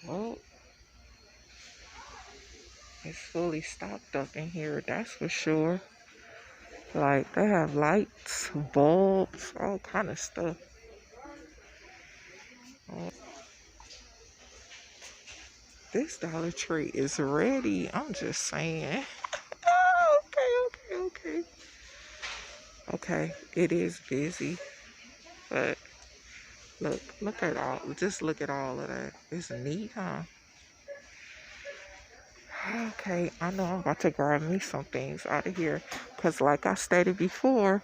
Well, it's fully stocked up in here, that's for sure. Like, they have lights, bulbs, all kind of stuff. Oh, this Dollar Tree is ready. I'm just saying. Oh, okay. Okay, it is busy, but look at all. Just look at all of that. It's neat, huh? Okay, I know I'm about to grab me some things out of here, cause like I stated before,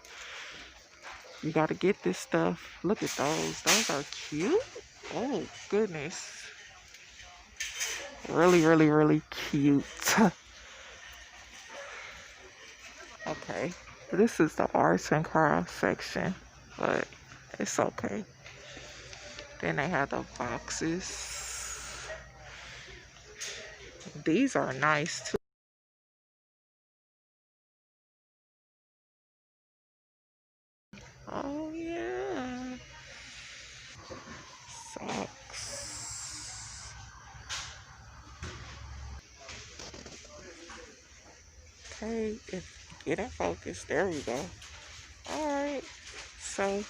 you gotta get this stuff. Look at those. Those are cute. Oh goodness, really cute. Okay, this is the arts and crafts section, but it's okay. Then they have the boxes. These are nice too. Oh yeah. Socks. Okay, if get in focus. There we go. Alright. So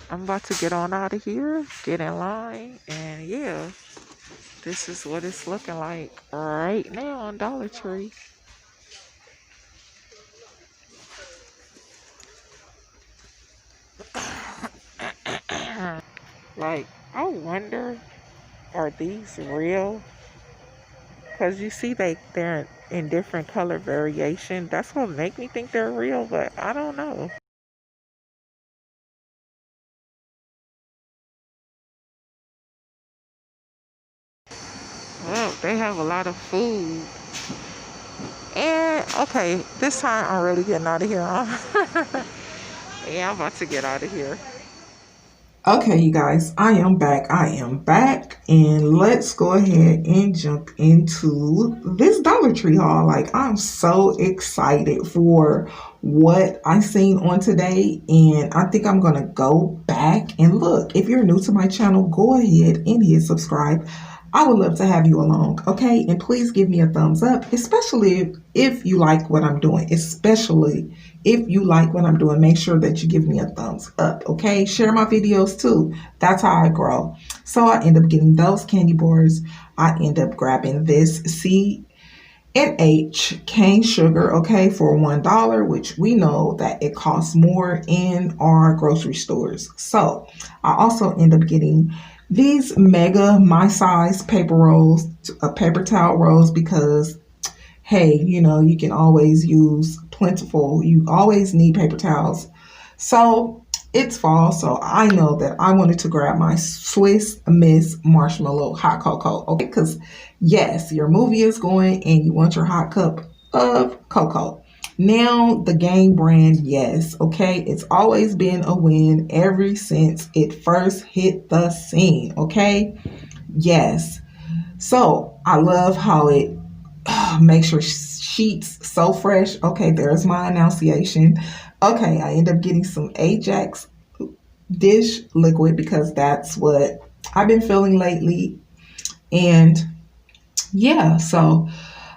I'm about to get on out of here, get in line, and yeah, this is what it's looking like right now on Dollar Tree. Like, I wonder, are these real? Because you see they're in different color variation. That's what make me think they're real, but I don't know. Well, they have a lot of food. And okay, this time I'm really getting out of here, huh? Yeah, I'm about to get out of here. Okay, you guys, I am back. And let's go ahead and jump into this Dollar Tree haul. Like, I'm so excited for what I seen on today, and I think I'm gonna go back and look. If you're new to my channel, go ahead and hit subscribe. I would love to have you along, okay? And please give me a thumbs up, especially if you like what I'm doing, especially if you like what I'm doing. Make sure that you give me a thumbs up, okay? Share my videos too. That's how I grow. So I end up getting those candy bars. I end up grabbing this C and H cane sugar, okay, for $1, which we know that it costs more in our grocery stores. So I also end up getting these mega my size paper rolls, paper towel rolls, because hey, you know, you can always use plentiful. You always need paper towels. So it's fall, so I know that I wanted to grab my Swiss Miss Marshmallow Hot Cocoa. Okay, because yes, your movie is going and you want your hot cup of cocoa. Now, the Game brand, yes, okay, it's always been a win ever since it first hit the scene, okay? Yes. So I love how it makes your sheets so fresh. Okay, there's my annunciation. Okay, I end up getting some Ajax dish liquid because that's what I've been feeling lately. And yeah, so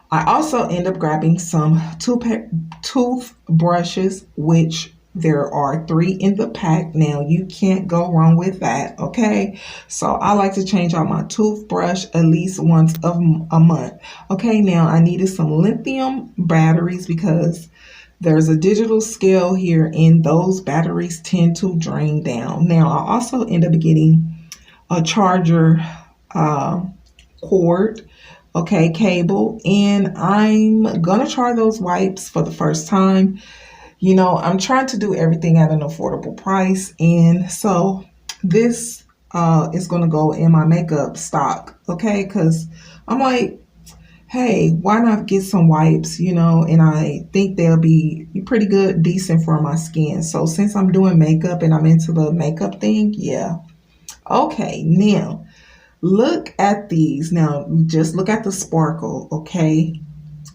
I also end up grabbing some toothbrushes, which there are 3 in the pack. Now, you can't go wrong with that, okay? So I like to change out my toothbrush at least once a month. Okay, now I needed some lithium batteries because there's a digital scale here and those batteries tend to drain down. Now, I also end up getting a charger cord, okay, cable, and I'm gonna try those wipes for the first time. You know, I'm trying to do everything at an affordable price, and so this is gonna go in my makeup stock, okay? Because I'm like, hey, why not get some wipes, and I think they'll be pretty good, decent for my skin. So since I'm doing makeup and I'm into the makeup thing, yeah. Okay, now look at these. Now just look at the sparkle, okay?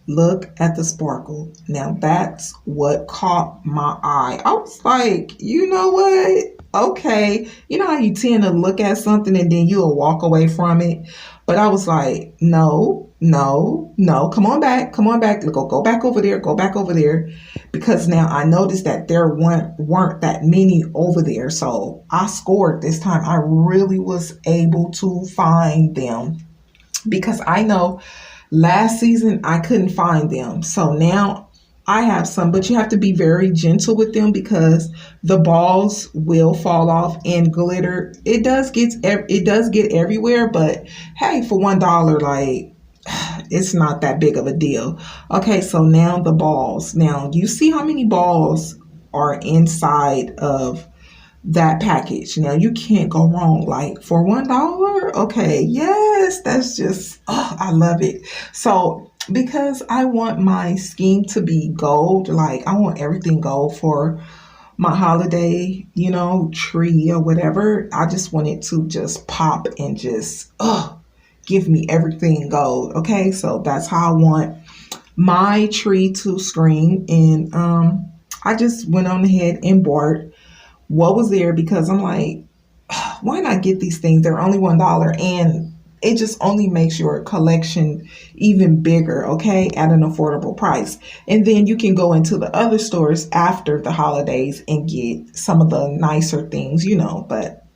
Look at the sparkle. Now that's what caught my eye. I was like, you know what? Okay. You know how you tend to look at something and then you'll walk away from it? But I was like, no, no, no. Come on back. Come on back. Go back over there. Go back over there. Because now I noticed that there weren't that many over there. So I scored this time. I really was able to find them because I know last season I couldn't find them. So now I have some, but you have to be very gentle with them because the balls will fall off and glitter. It does get everywhere, but hey, for $1, like it's not that big of a deal. Okay, so now the balls. Now you see how many balls are inside of that package. Now you can't go wrong. Like for $1, okay, yes, that's just I love it. So because I want my scheme to be gold, like I want everything gold for my holiday, tree or whatever. I just want it to just pop and just give me everything gold. Okay, so that's how I want my tree to scream. And I just went on ahead and bought what was there because I'm like, why not get these things? They're only $1 and it just only makes your collection even bigger, okay, at an affordable price. And then you can go into the other stores after the holidays and get some of the nicer things, but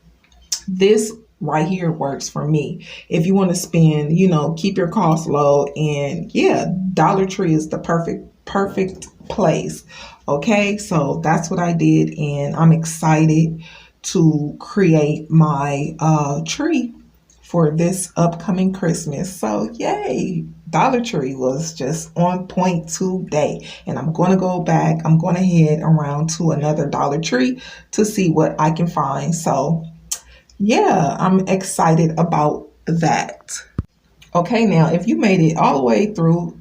this right here works for me. If you want to spend, keep your costs low, and yeah, Dollar Tree is the perfect place. Okay, so that's what I did, and I'm excited to create my tree for this upcoming Christmas. So yay, Dollar Tree was just on point today. And I'm going to go back. I'm going to head around to another Dollar Tree to see what I can find. So yeah, I'm excited about that. Okay, now if you made it all the way through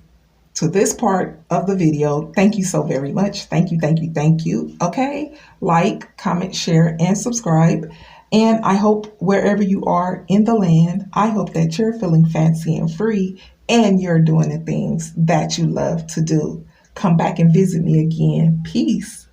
to this part of the video, thank you so very much. Thank you, thank you, thank you. Okay, like, comment, share, and subscribe. And I hope wherever you are in the land, I hope that you're feeling fancy and free and you're doing the things that you love to do. Come back and visit me again. Peace.